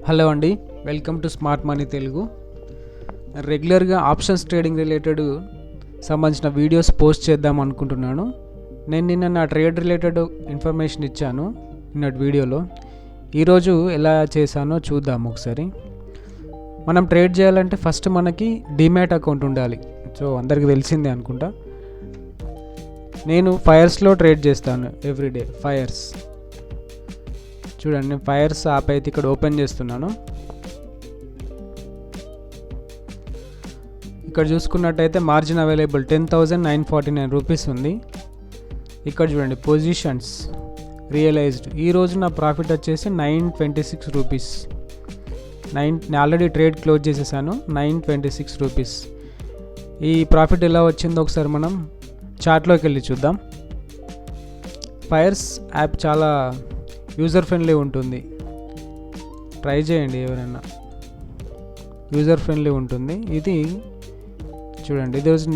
Hello అండి, welcome to smart money Telugu. రెగ్యులర్గా options trading related సంబంధించిన వీడియోస్ పోస్ట్ చేద్దాం అనుకుంటున్నాను. నేను నిన్న నా ట్రేడ్ రిలేటెడ్ ఇన్ఫర్మేషన్ ఇచ్చాను నిన్నటి వీడియోలో. ఈరోజు ఎలా చేశానో చూద్దాం ఒకసారి. మనం ట్రేడ్ చేయాలంటే ఫస్ట్ మనకి డిమ్యాట్ అకౌంట్ ఉండాలి. సో అందరికీ తెలిసిందే అనుకుంటా. నేను ఫైర్స్లో ట్రేడ్ చేస్తాను ఎవ్రీడే. ఫైర్స్ చూడండి, ఫైర్స్ యాప్ అయితే ఇక్కడ ఓపెన్ చేస్తున్నాను. ఇక్కడ చూసుకున్నట్టయితే మార్జిన్ అవైలబుల్ 10,949 రూపీస్ ఉంది. ఇక్కడ చూడండి పొజిషన్స్ రియలైజ్డ్. ఈరోజు నా ప్రాఫిట్ వచ్చేసి 926 రూపీస్. నేను ఆల్రెడీ ట్రేడ్ క్లోజ్ చేసేసాను. 926 రూపీస్. ఈ ప్రాఫిట్ ఎలా వచ్చిందో ఒకసారి మనం చార్ట్లోకి వెళ్ళి చూద్దాం. ఫైర్స్ యాప్ చాలా యూజర్ ఫ్రెండ్లీ ఉంటుంది, ట్రై చేయండి ఎవరైనా. యూజర్ ఫ్రెండ్లీ ఉంటుంది. ఇది చూడండి, ఇది రోజు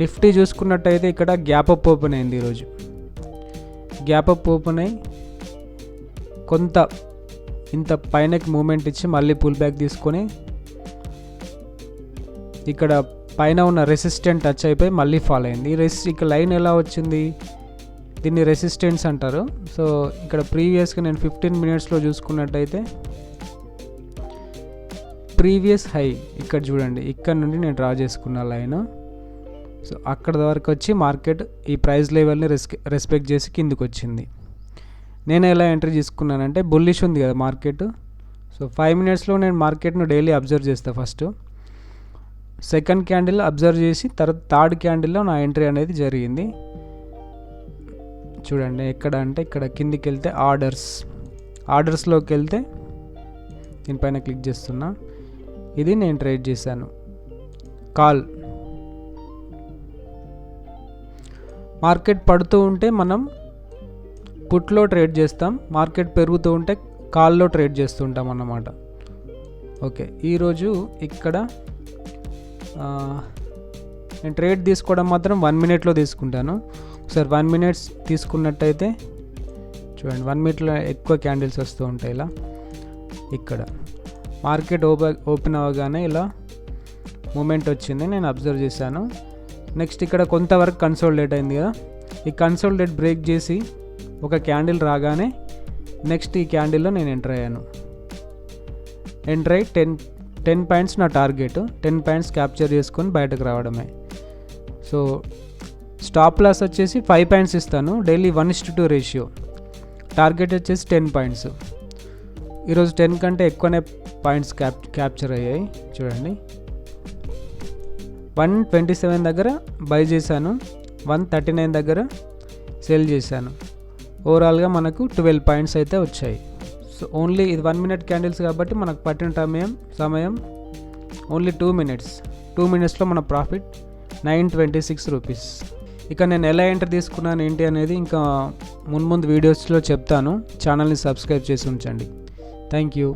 నిఫ్టీ చూసుకున్నట్టయితే ఇక్కడ గ్యాప్ అప్ ఓపెన్ అయింది. ఈరోజు గ్యాప్ అప్ ఓపెన్ అయ్యి కొంత ఇంత పైనకి మూమెంట్ ఇచ్చి మళ్ళీ పుల్ బ్యాక్ తీసుకొని ఇక్కడ పైన ఉన్న రెసిస్టెంట్ టచ్ అయిపోయి మళ్ళీ ఫాల్ అయింది. ఇక్కడ లైన్ ఎలా వచ్చింది, దీన్ని రెసిస్టెన్స్ అంటారు. సో ఇక్కడ ప్రీవియస్గా నేను 15 మినిట్స్లో చూసుకున్నట్టయితే ప్రీవియస్ హై ఇక్కడ చూడండి, ఇక్కడ నుండి నేను డ్రా చేసుకున్న లైన్. సో అక్కడ వరకు వచ్చి మార్కెట్ ఈ ప్రైస్ లెవెల్ని రెస్పెక్ట్ చేసి కిందికి వచ్చింది. నేను ఎలా ఎంట్రీ తీసుకున్నానంటే, బుల్లిష్ ఉంది కదా మార్కెట్. సో 5 మినిట్స్లో నేను మార్కెట్ను డైలీ అబ్జర్వ్ చేస్తాను. ఫస్ట్ సెకండ్ క్యాండిల్ అబ్జర్వ్ చేసి తర్వాత థర్డ్ క్యాండిల్లో నా ఎంట్రీ అనేది జరిగింది. చూడండి ఎక్కడ అంటే ఇక్కడ కిందికి వెళ్తే ఆర్డర్స్లోకి వెళ్తే దీనిపైన క్లిక్ చేస్తున్నా. ఇది నేను ట్రేడ్ చేశాను. కాల్ మార్కెట్ పడుతూ ఉంటే మనం పుట్లో ట్రేడ్ చేస్తాం, మార్కెట్ పెరుగుతూ ఉంటే కాల్లో ట్రేడ్ చేస్తుంటాం అన్నమాట. ఓకే, ఈరోజు ఇక్కడ నేను ట్రేడ్ తీసుకోవడం మాత్రం 1 మినిట్లో తీసుకుంటాను. ఒకసారి 1 మినిట్స్ తీసుకున్నట్టయితే చూడండి, 1 మినిట్లో ఎక్కువ క్యాండిల్స్ వస్తూ ఉంటాయి. ఇలా ఇక్కడ మార్కెట్ ఓపెన్ అవ్వగానే ఇలా మూమెంట్ వచ్చింది, నేను అబ్జర్వ్ చేశాను. నెక్స్ట్ ఇక్కడ కొంతవరకు కన్సోలిడేట్ అయింది కదా, ఈ కన్సోలిడేట్ బ్రేక్ చేసి ఒక క్యాండిల్ రాగానే నెక్స్ట్ ఈ క్యాండిల్లో నేను ఎంటర్ అయ్యాను. ఎంటర్ అయ్యి 10 పాయింట్స్ నా టార్గెట్. 10 పాయింట్స్ క్యాప్చర్ చేసుకొని బయటకు రావడమే. సో స్టాప్ లాస్ వచ్చేసి 5 పాయింట్స్ ఇస్తాను. Daily 1:2 ratio. టార్గెట్ వచ్చేసి 10 పాయింట్స్. ఈరోజు 10 కంటే ఎక్కువనే పాయింట్స్ క్యాప్చర్ అయ్యాయి. చూడండి 127 దగ్గర బై చేశాను, 139 దగ్గర సెల్ చేశాను. ఓవరాల్గా మనకు 12 పాయింట్స్ అయితే వచ్చాయి. సో ఓన్లీ ఇది 1 మినిట్ క్యాండిల్స్ కాబట్టి మనకు పట్టిన సమయం ఓన్లీ 2 మినిట్స్. 2 మినిట్స్లో మన ప్రాఫిట్ 926 రూపీస్. ఇక నేను ఎలా ఎంటర్ తీసుకున్నాను ఏంటి అనేది ఇంకా ముందు వీడియోస్లో చెప్తాను. ఛానల్ని సబ్స్క్రైబ్ చేసి ఉంచండి. Thank you.